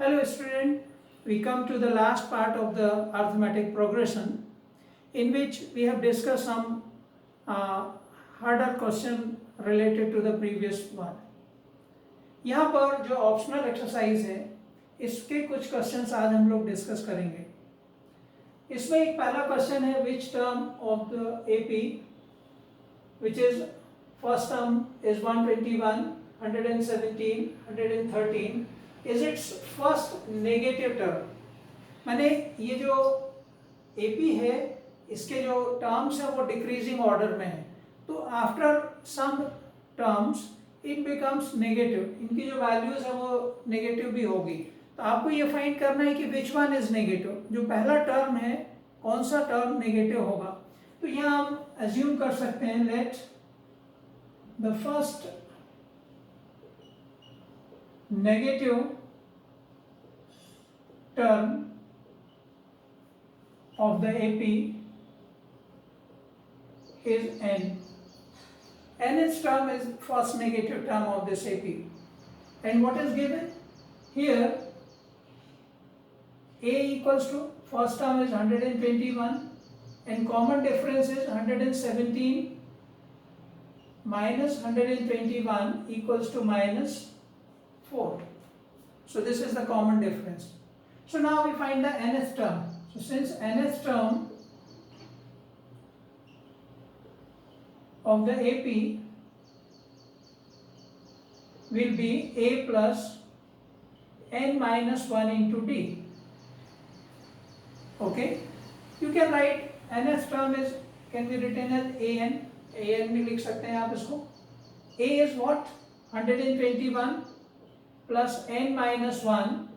Hello student, we come to the last part of the arithmetic progression in which we have discussed some harder question related to the previous one. यहाँ पर जो optional exercise है इसके कुछ questions आज हम लोग discuss करेंगे. इसमें एक पहला क्वेश्चन है which term of the AP which is first term is 121, 117, 113 is it's first negative term. माने ये जो एपी है इसके जो टर्म्स है वो डिक्रीजिंग ऑर्डर में है, तो after some terms it becomes negative. इनकी जो वैल्यूज है वो नेगेटिव भी होगी. तो आपको ये फाइंड करना है कि विच वन इज नेगेटिव. जो पहला टर्म है कौन सा टर्म नेगेटिव होगा. तो यहाँ हम अज्यूम कर सकते हैं late the first negative term of the AP is n. Nth term is first negative term of this AP. And what is given? Here A equals to first term is 121 and common difference is 117 minus 121 equals to minus 4. So this is the common difference. So now we find the nth term. So since nth term of the AP will be A plus n minus 1 into D. Okay, you can write nth term is can be written as an. an भी लिख सकते हैं आप इसको. A is what? 121 plus n minus 1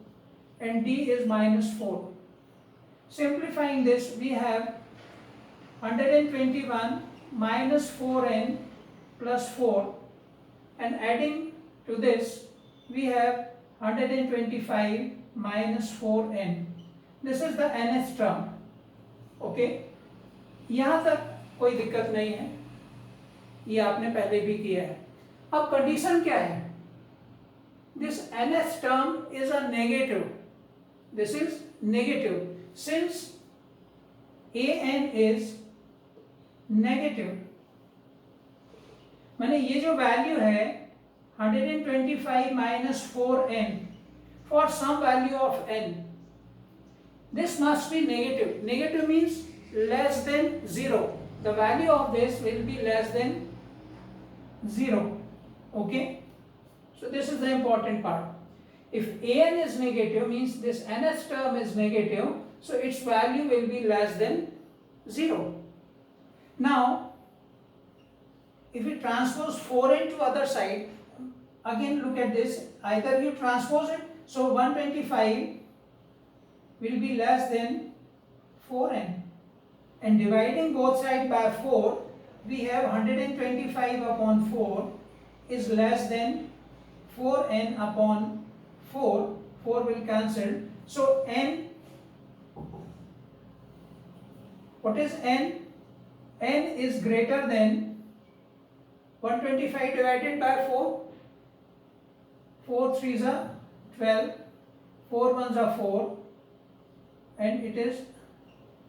and D is minus 4. Simplifying this, we have 121 minus 4n plus 4, and adding to this we have 125 minus 4n. This is the nth term. Okay, यहाँ तक कोई दिक्कत नहीं है, ये आपने पहले भी किया है. अब कंडीशन क्या है? This nth term is a negative. This is negative. Since an is negative, माने ये जो वैल्यू है 125 minus 4n for some value of n, this must be negative. Negative means less than 0. The value of this will be less than 0. Okay. So this is the important part. If an is negative means this nth term is negative, so its value will be less than 0. Now, if we transpose 4n to other side, again look at this. Either you transpose it, so 125 will be less than 4n, and dividing both sides by 4, we have 125 upon 4 is less than 4n upon 4. 4 will cancel. So n, what is n? n is greater than 125 divided by 4. 4 3s are 12, 4 1s are 4, and it is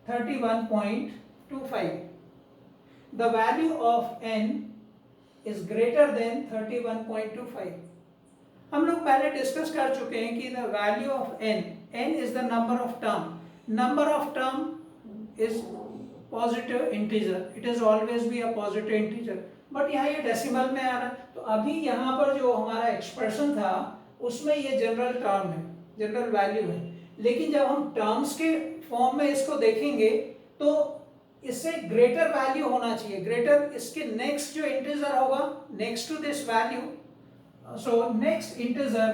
31.25. The value of n is greater than 31.25. हम लोग पहले discuss कर चुके हैं कि the value of n is the number of term. Number of term is positive integer. It is always be a positive integer. But यहाँ ये decimal में आ रहा है, तो अभी यहाँ पर जो हमारा एक्सप्रेशन था उसमें ये जनरल टर्म है, जनरल वैल्यू है. लेकिन जब हम टर्म्स के फॉर्म में इसको देखेंगे तो इससे ग्रेटर वैल्यू होना चाहिए. ग्रेटर इसके नेक्स्ट जो इंटीजर होगा next to this value. So next integer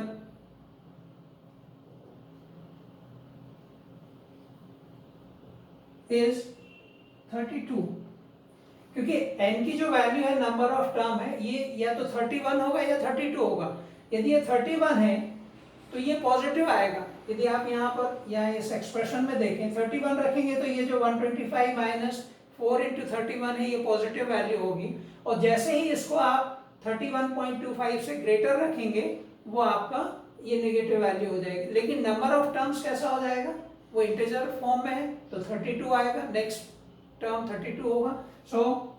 is 32. क्योंकि n की जो वैल्यू है नंबर ऑफ टर्म है, ये या तो 31 होगा या 32 होगा. यदि ये 31 है तो ये पॉजिटिव आएगा. यदि आप यहाँ पर या इस एक्सप्रेशन में देखें 31 रखेंगे तो ये जो 125 माइनस 4 इंटू 31 है ये पॉजिटिव वैल्यू होगी. और जैसे ही इसको आप 31.25 से ग्रेटर रखेंगे वो आपका ये नेगेटिव वैल्यू हो जाएगी, लेकिन नंबर ऑफ टर्म्स कैसा हो जाएगा, वो इंटीजर फॉर्म में है तो 32 आएगा, नेक्स्ट टर्म 32 होगा. So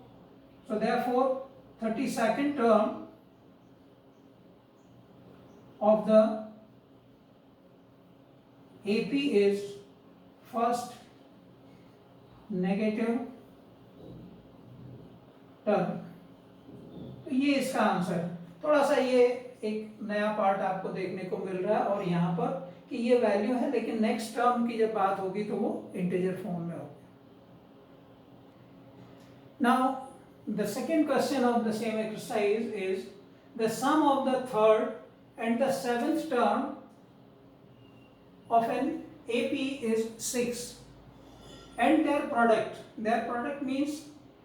therefore 32nd term of the AP is first negative term. तो ये इसका आंसर है. थोड़ा सा ये एक नया पार्ट आपको देखने को मिल रहा है और यहाँ पर कि ये वैल्यू है, लेकिन नेक्स्ट टर्म की जब बात होगी तो वो इंटीजर फॉर्म में होगी. Now the second question of the same exercise is the sum of the third and the seventh term of an AP is 6 and their product means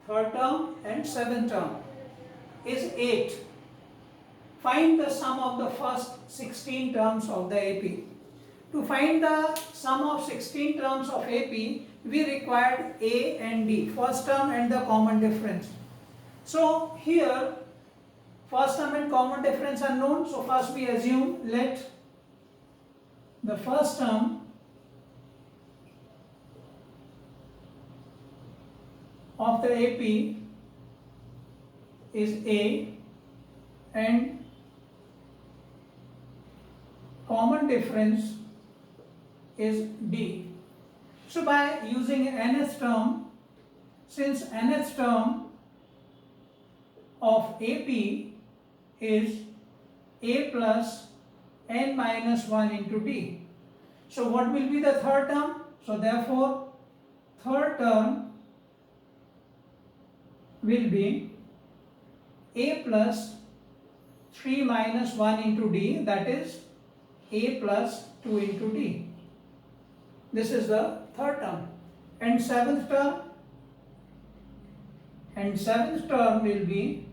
third term and seventh term is 8. Find the sum of the first 16 terms of the AP. To find the sum of 16 terms of AP, we required A and D, first term and the common difference. So here, first term and common difference are known. So first we assume let the first term of the AP is A and common difference is D. So by using nth term, since nth term of AP is A plus n minus 1 into D. So what will be the third term? So therefore third term will be A plus 3 minus 1 into D, that is A plus 2 into D. This is the third term. And seventh term will be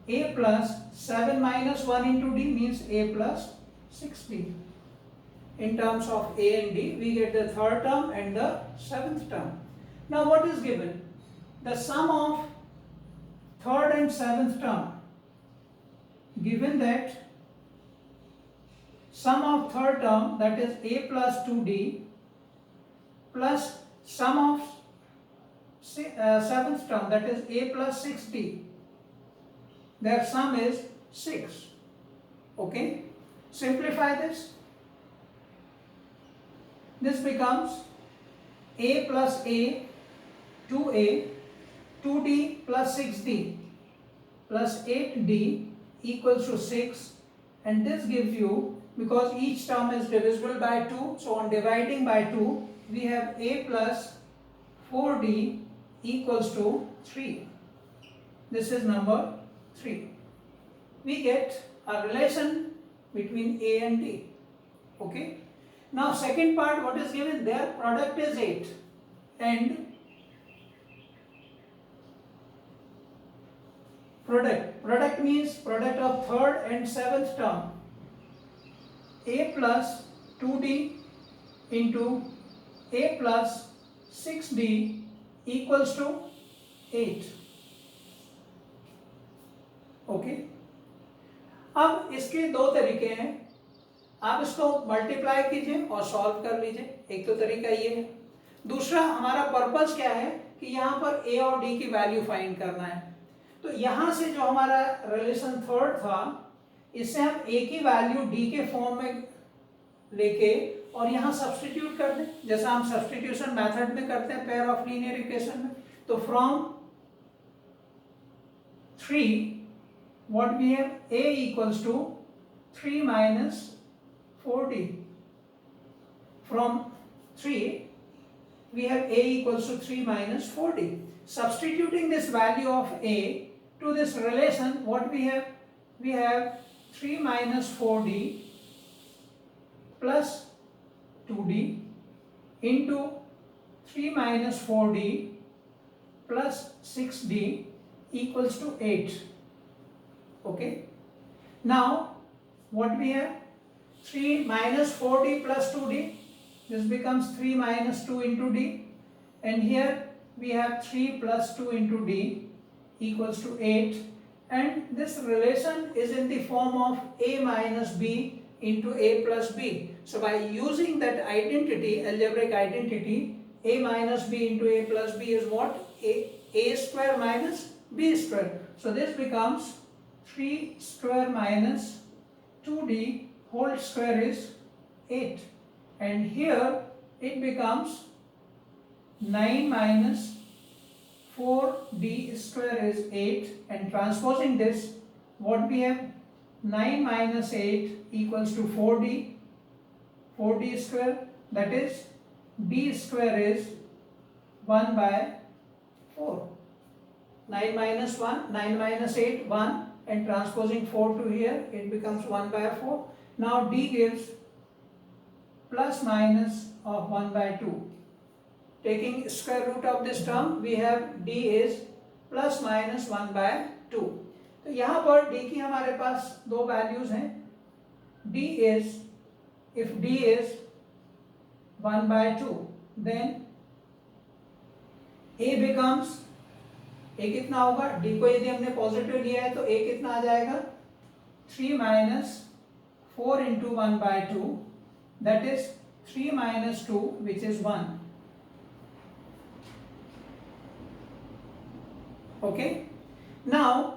A plus 7 minus 1 into D means A plus 6D. In terms of A and D, we get the third term and the seventh term. Now what is given? The sum of third and seventh term. Given that sum of third term, that is A plus 2D, plus sum of seventh term, that is A plus 6D. Their sum is 6. Okay? Simplify this. This becomes A plus A, 2A, 2D plus 6D plus 8D equals to 6, and this gives you, because each term is divisible by 2, so on dividing by 2 we have A plus 4D equals to 3. This is number 3. We get a relation between A and D. Okay. Now second part, what is given? Their product is 8 and product means product of third and seventh term. A plus 2D into A plus 6D equals to 8. Okay. अब इसके दो तरीके हैं. आप इसको multiply कीजिए और solve कर लीजिए. एक तो तरीका ये है. दूसरा, हमारा पर्पस क्या है कि यहाँ पर A और D की वैल्यू फाइंड करना है. तो यहाँ से जो हमारा रिलेशन थर्ड था, इससे हम A की वैल्यू D के फॉर्म में लेके और यहाँ सब्स्टिट्यूट कर दें, जैसा हम सब्स्टिट्यूशन मेथड में करते हैं पेयर ऑफ लीनियर इक्वेशन में. तो from 3 what we have, A equals to 3 minus 4D. From 3 we have A equals to 3 minus 4D. Substituting this value of A to this relation, what we have? We have 3 minus 4D plus 2D into 3 minus 4D plus 6D equals to 8. Okay. Now what we have? 3 minus 4D plus 2D. This becomes 3 minus 2 into D. And here we have 3 plus 2 into D equals to 8. and this relation is in the form of a minus b into a plus b. So by using that identity, algebraic identity, a minus b into a plus b is what? A square minus b square. So this becomes 3 square minus 2d whole square is 8, and here it becomes 9 minus 4d square is 8, and transposing this, what we have? 9 minus 8 equals to 4d square, that is d square is 1 by 4. 9 minus 1, 9 minus 8, 1, and transposing 4 to here, it becomes 1 by 4. Now d gives plus minus of 1 by 2. Taking square root of this term, we have d is plus minus 1 by 2. तो यहाँ पर d की हमारे पास दो values हैं. d is, if d is 1 by 2, then a becomes, a कितना होगा? d को यदि हमने पॉजिटिव लिया है तो a कितना आ जाएगा? 3 minus 4 into 1 by 2, that is 3 minus 2, which is 1. Okay, now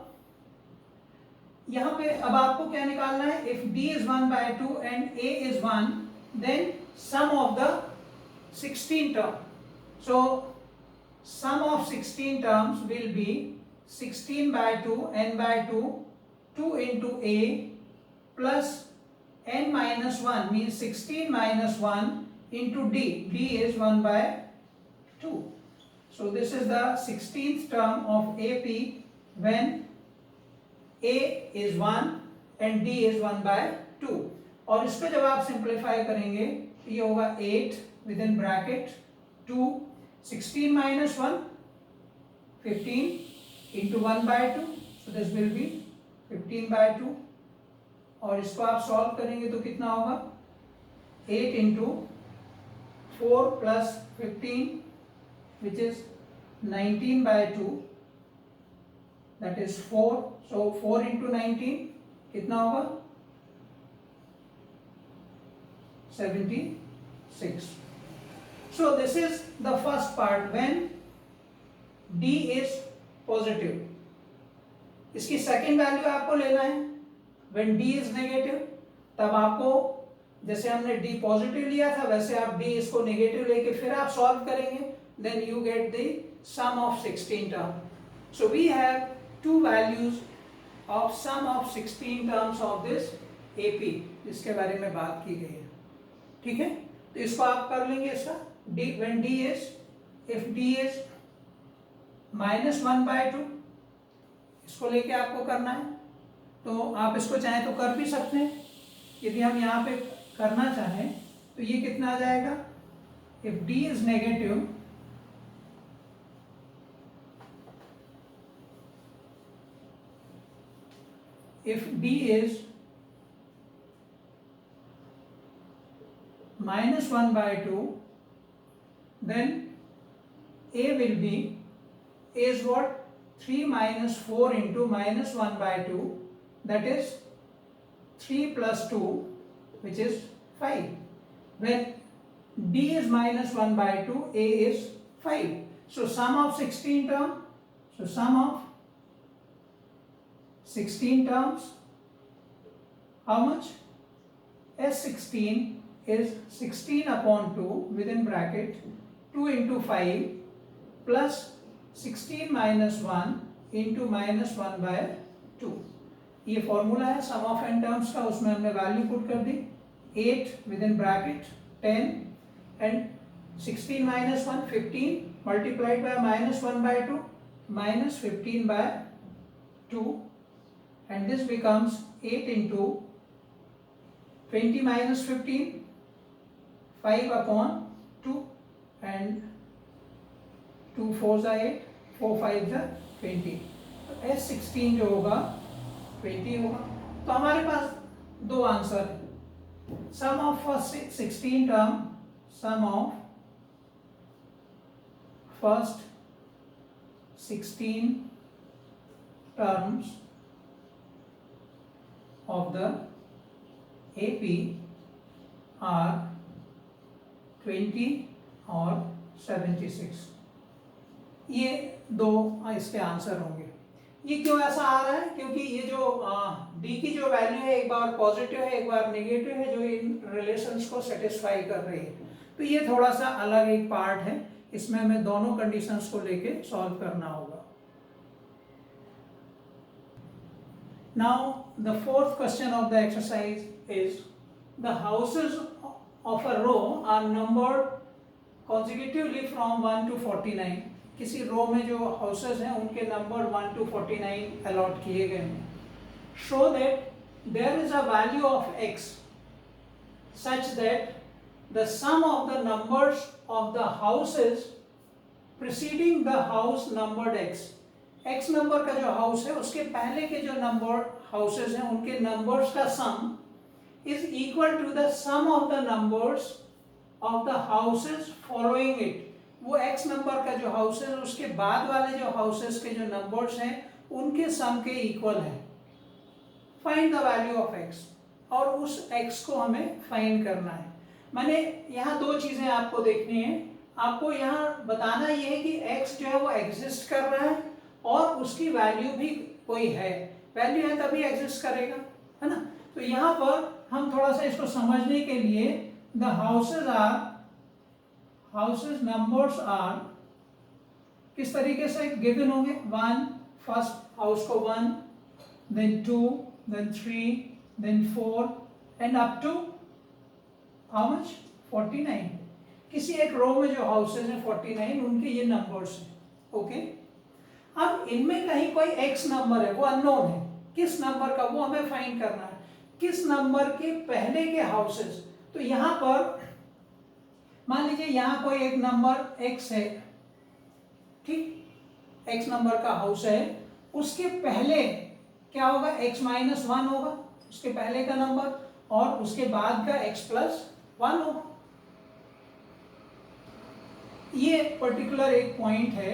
यहाँ पे अब आपको क्या निकालना है? If d is 1 by 2 and a is 1, then sum of the 16 term. So sum of 16 terms will be 16 by 2, n by 2, 2 into a plus n minus 1 means 16 minus 1 into d. d is 1 by 2. So this is the 16th term of AP when a is 1 and d is 1 by 2. और इसको जब आप simplify करेंगे तो ये होगा 8 with in bracket 2, 16 minus 1, 15 into 1 by 2. So this will be 15 by 2. और इसको आप सॉल्व करेंगे तो कितना होगा? 8 into 4 plus 15, which is 19 by 2, that is 4. So 4 into 19 कितना होगा? 76. So this is the first part when d is positive. इसकी सेकेंड वैल्यू आपको लेना है when d is negative. तब आपको जैसे हमने d पॉजिटिव लिया था वैसे आप d इसको नेगेटिव लेके फिर आप सॉल्व करेंगे, then you get the sum of 16 term. So we have two values of sum of 16 terms of this AP जिसके बारे में बात की गई है. ठीक है, तो इसको आप कर लेंगे. इसका d when d is, if d is minus 1 by 2, इसको लेके आपको करना है. तो आप इसको चाहें तो कर भी सकते हैं. यदि हम यहाँ पे करना चाहें तो ये कितना आ जाएगा? if d is negative, if d is minus 1 by 2, then a will be, a is what? 3 minus 4 into minus 1 by 2, that is 3 plus 2, which is 5. When d is minus 1 by 2, a is 5. So sum of 16 term, so sum of 16 terms, how much? S16 is 16 upon 2 within bracket 2 into 5 plus 16 minus 1 into minus 1 by 2. ये formula है sum of N terms का, उसमें हमने value put कर दी 8 with in bracket 10 and 16 minus 1 15 multiplied by minus 1 by 2 minus 15 by 2, and this becomes 8 into 20 minus 15, 5 upon 2, and 2 4s are 8, 4 5s are 20. तो S16 जो होगा 20 होगा. तो हमारे पास दो आंसर है. Sum of first 16 term, sum of first 16 terms of the AP are 20 और 76। ये दो इसके आंसर होंगे। ये क्यों ऐसा आ रहा है? क्योंकि ये जो डी की जो वैल्यू है एक बार पॉजिटिव है एक बार नेगेटिव है, जो इन रिलेशंस को सेटिस्फाई कर रही है। तो ये थोड़ा सा अलग एक पार्ट है, इसमें हमें दोनों कंडीशंस को लेके सॉल्व करना होगा। Now the fourth question of the exercise is the houses of a row are numbered consecutively from 1 to 49। किसी रो में जो हाउसेज हैं उनके नंबर 1 to 49 अलॉट किए गए हैं। Show that there is a value of x such that the sum of the numbers of the houses preceding the house numbered x number का जो हाउस है उसके पहले के जो नंबर हाउसेज हैं उनके नंबर्स का sum is equal to the sum of the numbers of the houses following it. वो x नंबर का जो हाउस है उसके बाद वाले जो हाउसेस के जो नंबर्स हैं उनके सम के इक्वल है। Find the value of x, और उस x को हमें फाइंड करना है। मैंने यहाँ दो चीजें आपको देखनी है। आपको यहाँ बताना ये है कि x जो है वो एग्जिस्ट कर रहा है और उसकी वैल्यू भी कोई है, वैल्यू है तभी एग्जिस्ट करेगा, है ना। तो यहाँ पर हम थोड़ा सा इसको समझने के लिए the houses numbers are किस तरीके से गिवन होंगे। 1 फर्स्ट हाउस को 1, then 2, then 3, then 4 and up to how much 49। किसी एक रो में जो हाउसेज हैं 49 उनके ये नंबर्स हैं। ओके, अब इनमें कहीं कोई x नंबर है वो अननोन है, किस नंबर का वो हमें फाइंड करना है, किस नंबर के पहले के हाउसेज। तो यहाँ पर मान लीजिए यहाँ कोई एक नंबर x है, ठीक, x नंबर का हाउस है, उसके पहले क्या होगा x-1 होगा, उसके पहले का नंबर, और उसके बाद का x+1 होगा। ये पर्टिकुलर एक पॉइंट है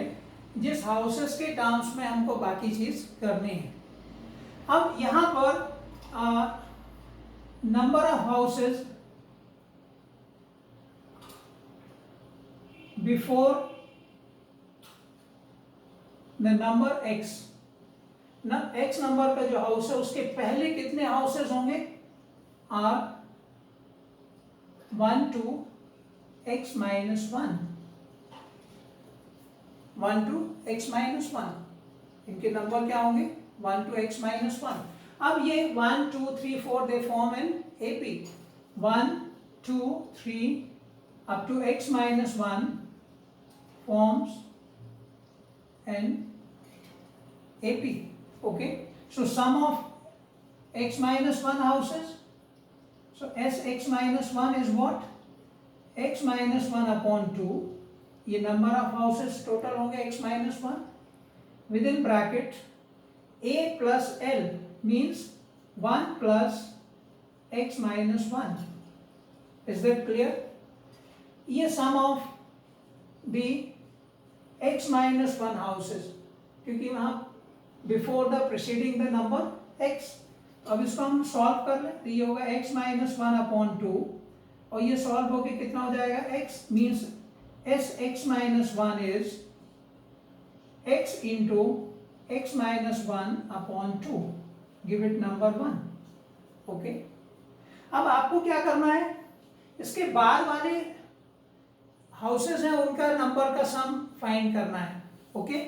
जिस हाउसेस के टर्म्स में हमको बाकी चीज करनी है। अब यहाँ पर number of houses before the number x, x number का जो हाउस है उसके पहले कितने हाउसेस होंगे, are 1 to x-1, 1 to x-1, इनके नंबर क्या होंगे 1 to x-1। अब ये 1 2 3 4 they form in AP, 1 2 3 up to x-1 forms an AP. Okay, so sum of x-1 houses, so Sx-1 is what, x-1 upon 2, ये number of houses total होंगे x-1 within bracket a plus l means 1 plus x-1। is that clear? ये sum of the x-1 houses, क्योंकि वहां before the preceding the number x। अब इसको हम solve कर लें तो ये होगा x-1 अपॉन 2, और ये सॉल्व होके कितना हो जाएगा x means Sx-1 is x into x-1 upon 2, give it number 1। Okay, अब आपको क्या करना है, इसके बाद वाले हाउसेस हैं उनका नंबर का सम फाइंड करना है। ओके,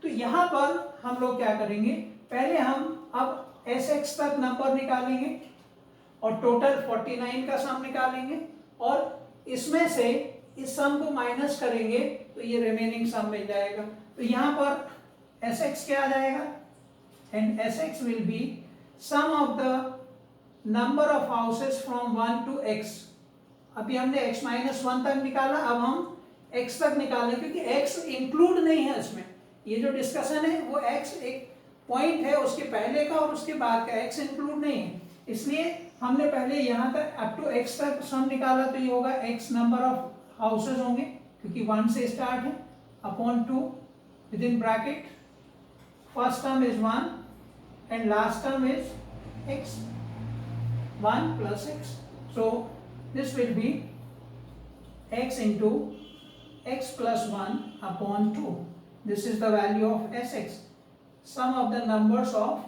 तो यहाँ पर हम लोग क्या करेंगे, पहले हम अब Sx तक नंबर निकालेंगे और टोटल 49 का सम निकालेंगे, और इसमें से इस सम को माइनस करेंगे तो ये रिमेनिंग सम मिल जाएगा। तो यहाँ पर Sx क्या आ जाएगा, and Sx will be sum of the number of houses from 1 to x। अभी हमने x-1 तक निकाला, अब हम x तक निकालें, क्योंकि x इंक्लूड नहीं है इसमें। ये जो डिस्कशन है वो x एक पॉइंट है उसके पहले का और उसके बाद का, x इंक्लूड नहीं है, इसलिए हमने पहले यहाँ तक अप टू x तक सम निकाला। तो ये होगा x नंबर ऑफ हाउसेस होंगे, क्योंकि 1 से स्टार्ट है, upon 2 with in bracket first term is 1 and last term is x। 1 plus x. So this will be x into x plus 1 upon 2. This is the value of Sx, sum of the numbers of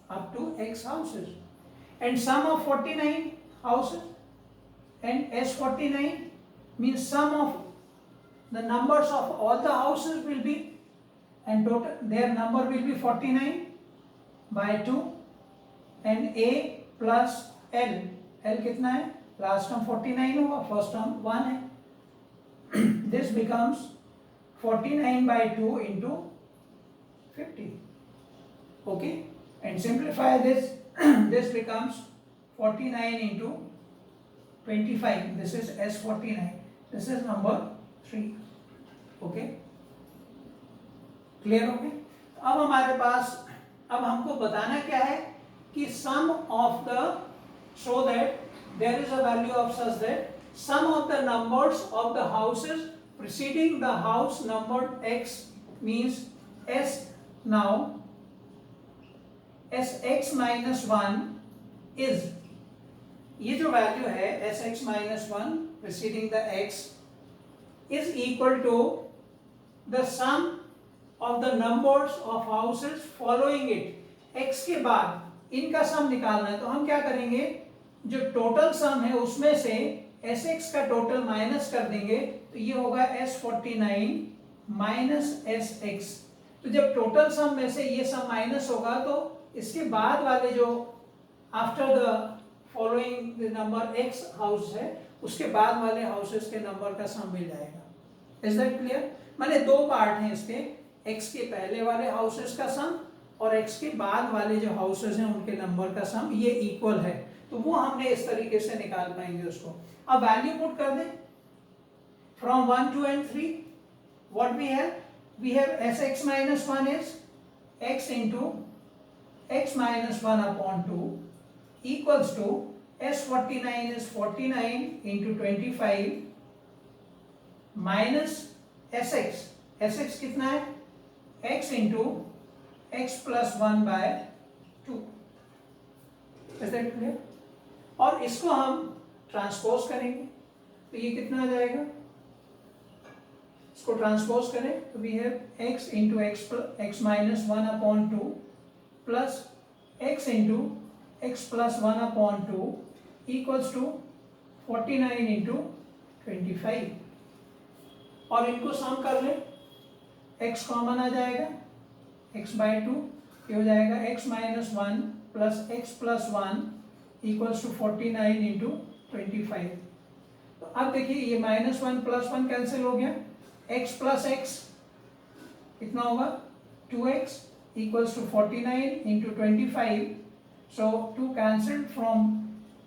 up to x houses, and sum of 49 houses, and S49 means sum of the numbers of all the houses will be, and total their number will be 49 by 2, and A plus L, L कितना है, last term 49 होगा, first term 1 है. This becomes 49 by 2 into 50. Okay, and simplify this. This becomes 49 into 25. This is S49. This is number 3. Okay, clear हो गया. अब हमारे पास, अब हमको बताना क्या है कि sum of the, so that there is a value of such that sum of the numbers of the houses preceding the house numbered x means S. Now Sx minus 1 is, ये जो वैल्यू है Sx minus 1 preceding the x is equal to the sum of the numbers of houses following it. x के बाद इनका सम निकालना है, तो हम क्या करेंगे, जो टोटल सम है उसमें से Sx का टोटल माइनस कर देंगे, तो ये होगा S49 माइनस Sx. तो जब टोटल सम में से ये सम माइनस होगा तो इसके बाद वाले जो after the following the number x house है उसके बाद वाले हाउसेस के नंबर का सम मिल जाएगा. Is that clear? माने दो पार्ट हैं इसके, x के पहले वाले हाउसेस का सम और x के बाद वाले जो हाउसेस हैं उनके नंबर का सम, ये इक्वल है, तो वो हमने इस तरीके से निकाल पाएंगे उसको. अब वैल्यू पुट कर दें from 1 2 and 3. What we have Sx minus 1 is x into x minus 1 upon 2 equals to S49 is 49 into 25 minus Sx. Sx कितना है, x into x plus 1 by 2. Is that clear? और इसको हम transpose करेंगे तो ये कितना आ जाएगा, इसको ट्रांसपोज करें तो we have x into x minus 1 upon 2 plus x into x plus 1 upon 2 equals to 49 into 25. और इनको सम कर लें, x कॉमन आ जाएगा, x by 2, ये हो जाएगा x minus 1 plus x plus 1 equals to 49 into 25. तो अब देखिए ये -1 plus 1 कैंसिल हो गया, x plus x कितना होगा, 2x equals to 49 into 25. So 2 cancelled from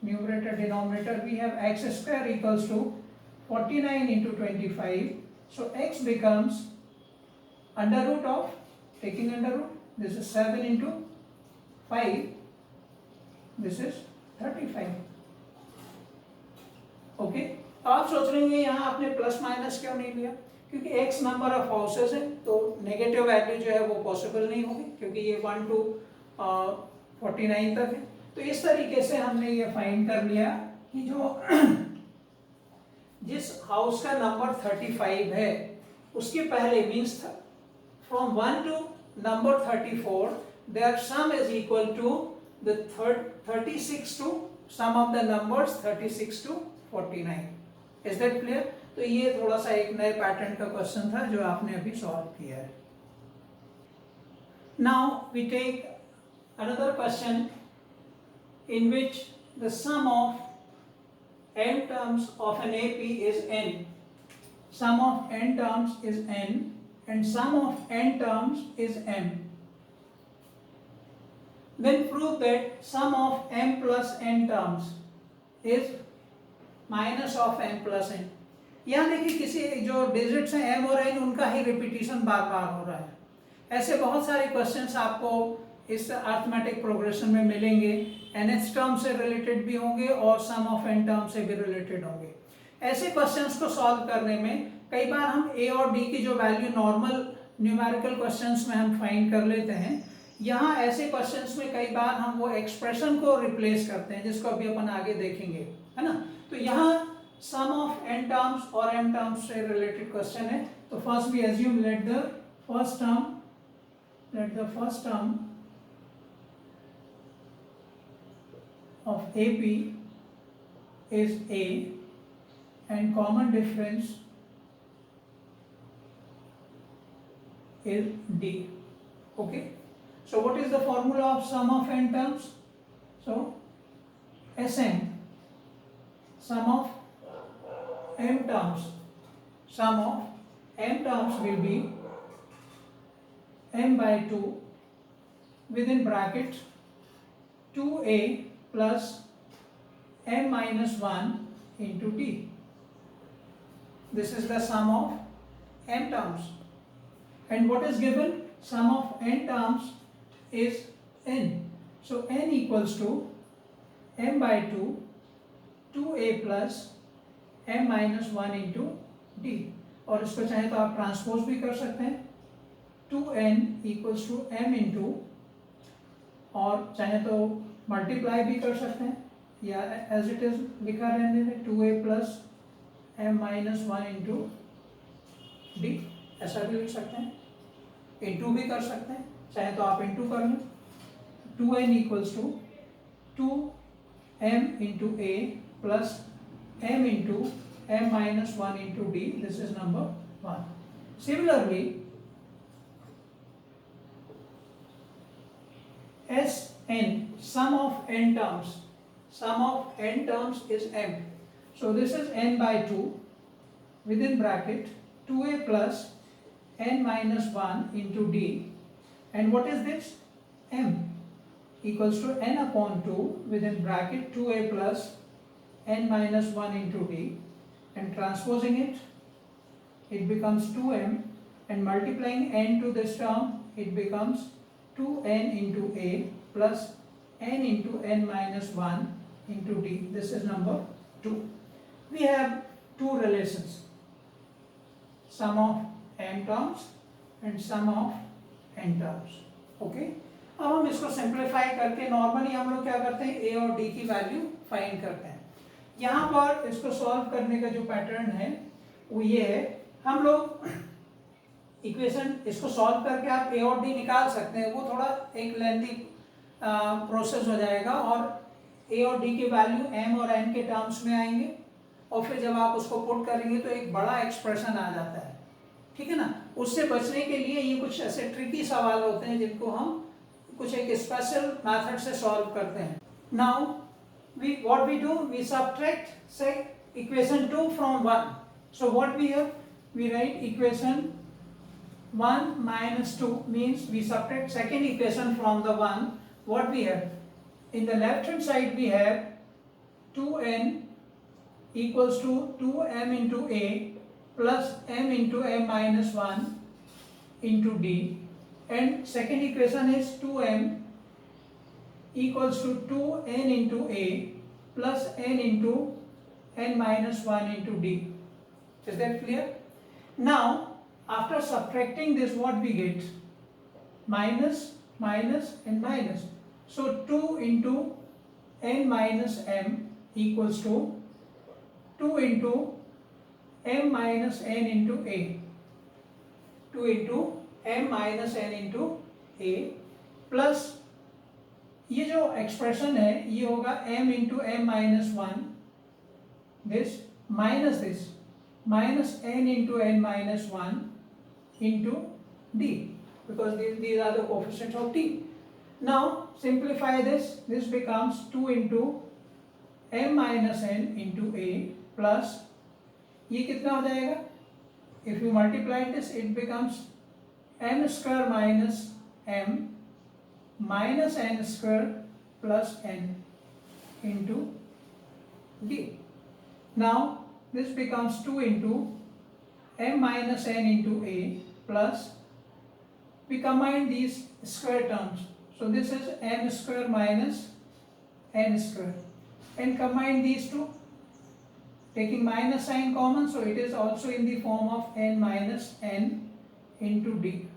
numerator denominator, we have x square equals to 49 into 25. So x becomes under root of, taking under root, this is 7 into 5, this is 35. Okay, आप सोच रहे होंगे यहाँ आपने plus minus क्यों नहीं लिया, क्योंकि x नंबर ऑफ हाउसेस है तो नेगेटिव वैल्यू जो है वो पॉसिबल नहीं होगी, क्योंकि ये 1 to 49 तक है. तो इस तरीके से हमने ये फाइंड कर लिया कि जो जिस हाउस का नंबर 35 है उसके पहले means from 1 to number 34 their sum is equal to the 36 to sum of the numbers 36 to 49. Is that clear? तो ये थोड़ा सा एक नए पैटर्न का क्वेश्चन था जो आपने अभी सॉल्व किया है. Now we take another question in which the sum of n terms of an AP is n. Sum of n terms is n and sum of n terms is m. Then prove that sum of m plus n terms is minus of m plus n. यहाँ देखिए किसी जो digits हैं m और n उनका ही repetition बार बार हो रहा है. ऐसे बहुत सारे क्वेश्चंस आपको इस अरिथमेटिक प्रोग्रेशन में मिलेंगे, nth टर्म से रिलेटेड भी होंगे और सम ऑफ n टर्म से भी रिलेटेड होंगे. ऐसे क्वेश्चंस को सॉल्व करने में कई बार हम a और d की जो वैल्यू नॉर्मल न्यूमेरिकल क्वेश्चंस में हम फाइंड कर लेते हैं, यहाँ ऐसे क्वेश्चंस में कई बार हम वो एक्सप्रेशन को रिप्लेस करते हैं, जिसको अभी अपन आगे देखेंगे, है ना। तो यहाँ सम ऑफ n टर्म्स और m टर्म्स से रिलेटेड क्वेश्चन है। तो first we assume let the first term of AP is A and common difference is D. Okay, so what is the formula of sum of n terms? So Sm, sum of m terms, will be m by 2 within bracket 2a plus m minus 1 into d. This is the sum of m terms. And what is given? Sum of n terms is n. So n equals to m by 2, 2a plus m minus 1 into d. और इसको चाहे तो आप transpose भी कर सकते हैं, 2n equals to m into, और चाहे तो मल्टीप्लाई भी कर सकते हैं, या एज इट इज लिखा रहने दें 2a plus m minus 1 into D, ऐसा भी लिख सकते हैं, इंटू भी कर सकते हैं, चाहे तो आप इंटू कर लें, 2n equals to 2m into a plus m into m minus 1 into d. This is number 1. Similarly Sn, sum of n terms is m. So this is n by 2 within bracket 2a plus n minus 1 into d. And what is this? M equals to n upon 2 within bracket 2a plus n minus 1 into d. And transposing it, it becomes 2m, and multiplying n to this term, it becomes 2n into a plus n into n minus 1 into d. This is number 2. We have two relations, sum of m terms and sum of n terms. Okay, अब हम इसको simplify करके normally हम लोग क्या करते हैं, a और d की वैल्यू फाइंड करते हैं. यहाँ पर इसको सॉल्व करने का जो पैटर्न है वो ये है, हम लोग इक्वेशन इसको सॉल्व करके आप a और d निकाल सकते हैं, वो थोड़ा एक लेंथी प्रोसेस हो जाएगा, और a और d की वैल्यू m और n के टर्म्स में आएंगे, और फिर जब आप उसको पुट करेंगे तो एक बड़ा एक्सप्रेशन आ जाता है, ठीक है ना. उससे बचने के लिए ये कुछ ऐसे ट्रिकी सवाल होते हैं जिनको हम कुछ एक स्पेशल मेथड से सॉल्व करते हैं. Now what we do, we subtract say equation 2 from 1. So what we have, we write equation 1 minus 2 means we subtract second equation from the 1. What we have in the left hand side, we have 2n equals to 2m into a plus m into m minus 1 into d, and second equation is 2m equals to 2n into a plus n into n minus 1 into d. Is that clear? Now after subtracting this, what we get? Minus, minus and minus. So 2 into n minus m equals to 2 into m minus n into a. 2 into m minus n into a plus ये जो expression है ये होगा m into m minus 1 this minus n into n minus 1 into d, because these are the coefficients of t. Now simplify this becomes 2 into m minus n into a plus ये कितना हो जाएगा, if you multiply this it becomes n square minus m minus n square plus n into d. Now this becomes 2 into m minus n into a plus, we combine these square terms, so this is m square minus n square, and combine these two taking minus sign common, so it is also in the form of n minus n into d.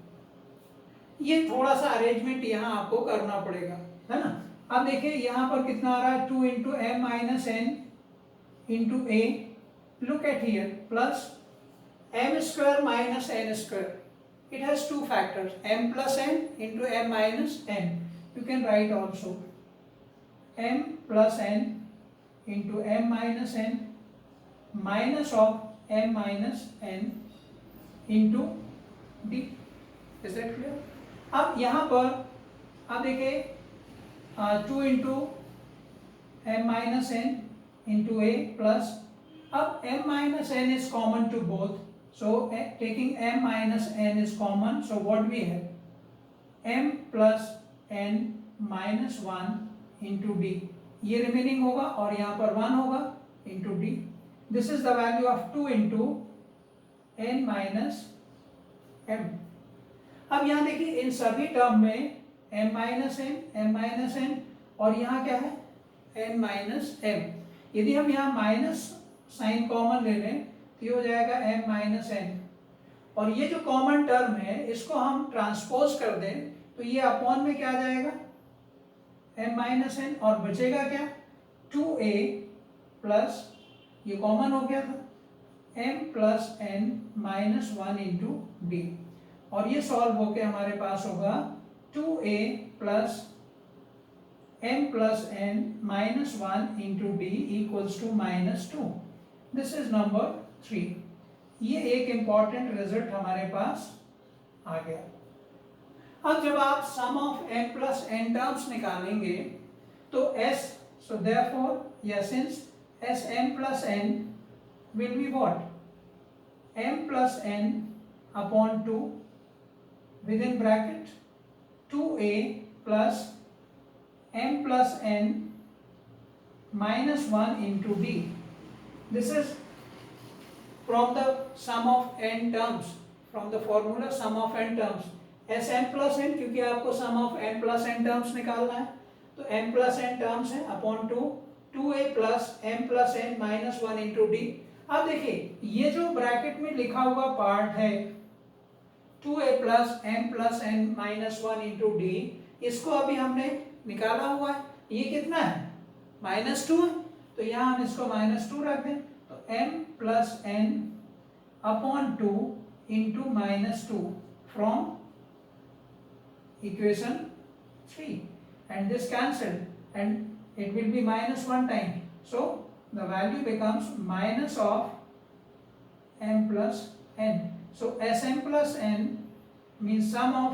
ये थोड़ा सा arrangement यहाँ आपको करना पड़ेगा, है ना। अब देखिए यहाँ पर कितना आ रहा है, 2 into M minus N into a, look at here, plus m square minus n square, it has two factors, m plus n into m minus n. You can write also m plus n into m minus n minus of m minus n into d. Is that clear? अब यहाँ पर आप देखिए 2 into M minus N into A plus, अब m minus n is common to both. So taking m minus n is common, so what we have, m plus n minus 1 into d, ये remaining होगा और यहाँ पर 1 होगा into d. This is the value of 2 into n minus m. अब यहाँ देखिए इन सभी टर्म में m minus n और यहाँ क्या है n minus m. यदि हम यहाँ माइनस साइन कॉमन ले लें तो ये हो जाएगा m माइनस n, और ये जो कॉमन टर्म है इसको हम ट्रांसपोज कर दें तो ये अपॉन में क्या आ जाएगा, m माइनस n, और बचेगा क्या 2a प्लस, ये कॉमन हो गया था, m plus n minus 1 into d, और ये सॉल्व होके हमारे पास होगा 2a plus m plus n minus 1 into d equals to minus 2. This is number 3. ये एक इंपॉर्टेंट रिजल्ट हमारे पास आ गया. अब जब आप sum of m plus n terms निकालेंगे तो s, so therefore या since sm plus n will be what, m plus n upon 2 within bracket 2a plus m plus n minus 1 into d. This is from the sum of n terms, from the formula sum of n terms. Sm plus n, क्योंकि आपको sum of n plus n terms निकालना है तो m plus n terms है upon 2a plus m plus n minus 1 into d. अब देखिए ये जो ब्रैकेट में लिखा हुआ पार्ट है 2a plus m plus n minus 1 into d, इसको अभी हमने निकाला हुआ है, ये कितना है -2 है, तो यहाँ हम इसको -2 रख दें तो m plus n upon 2 into -2 from equation 3, and this cancelled and it will be -1 time, so the value becomes minus of m plus n. So Sm plus n means sum of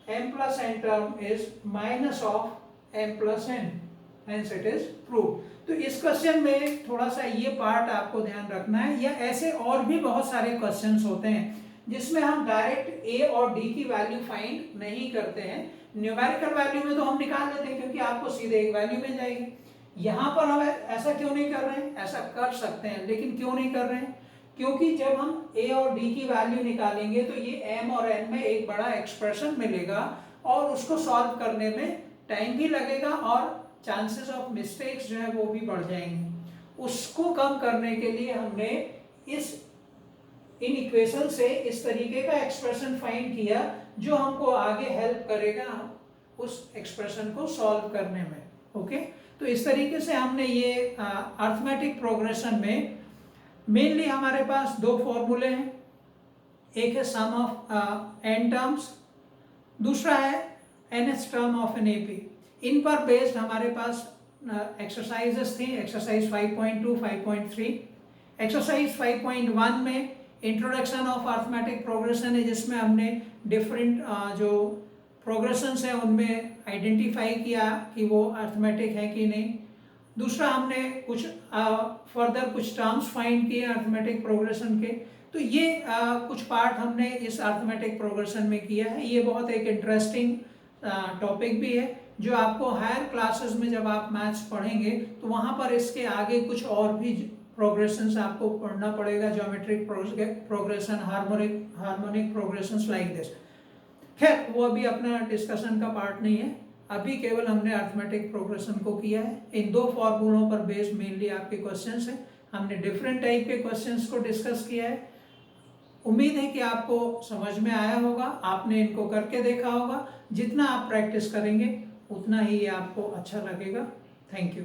m plus n term is minus of m plus n, hence it is proved. तो इस question में थोड़ा सा ये part आपको ध्यान रखना है, या ऐसे और भी बहुत सारे क्वेश्चंस होते हैं जिसमें हम डायरेक्ट a और d की वैल्यू फाइंड नहीं करते हैं. न्यूमेरिकल वैल्यू में तो हम निकाल लेते हैं क्योंकि आपको सीधे एक वैल्यू मिल जाएगी. यहाँ पर हम ऐसा क्यों नहीं कर रहे हैं, ऐसा कर सकते हैं लेकिन क्यों नहीं कर रहे हैं, क्योंकि जब हम a और d की वैल्यू निकालेंगे तो ये m और n में एक बड़ा एक्सप्रेशन मिलेगा और उसको सॉल्व करने में टाइम भी लगेगा और चांसेस ऑफ मिस्टेक्स जो है वो भी बढ़ जाएंगे. उसको कम करने के लिए हमने इन इक्वेशन से इस तरीके का एक्सप्रेशन फाइंड किया जो हमको आगे हेल्प करेगा उस एक्सप्रेशन को सॉल्व करने में. ओके, तो इस तरीके से हमने ये अरिथमेटिक प्रोग्रेशन में मेनली हमारे पास दो फॉर्मूले हैं, एक है सम ऑफ n टर्म्स, दूसरा है nth term of an AP. इन पर बेस्ड हमारे पास एक्सरसाइजेस थी, एक्सरसाइज 5.2, 5.3. एक्सरसाइज 5.1 में इंट्रोडक्शन ऑफ अरिथमेटिक प्रोग्रेशन है जिसमें हमने डिफरेंट जो प्रोग्रेशंस हैं उनमें आइडेंटिफाई किया कि वो अरिथमेटिक है कि नहीं. दूसरा हमने कुछ फर्दर कुछ टर्म्स फाइंड किए अरिथमेटिक प्रोग्रेशन के. तो ये कुछ पार्ट हमने इस अरिथमेटिक प्रोग्रेशन में किया है. ये बहुत एक इंटरेस्टिंग टॉपिक भी है जो आपको हायर क्लासेस में जब आप मैथ्स पढ़ेंगे तो वहाँ पर इसके आगे कुछ और भी प्रोग्रेशंस आपको पढ़ना पड़ेगा, geometric progression, harmonic progressions like this. खैर वो अभी अपना डिस्कशन का पार्ट नहीं है, अभी केवल हमने अरिथमेटिक प्रोग्रेशन को किया है. इन दो फॉर्मूलों पर बेस्ड मेनली आपके क्वेश्चंस हैं. हमने डिफरेंट टाइप के क्वेश्चंस को डिस्कस किया है. उम्मीद है कि आपको समझ में आया होगा, आपने इनको करके देखा होगा। जितना आप प्रैक्टिस करेंगे उतना ही आपको अच्छा लगेगा। Thank you.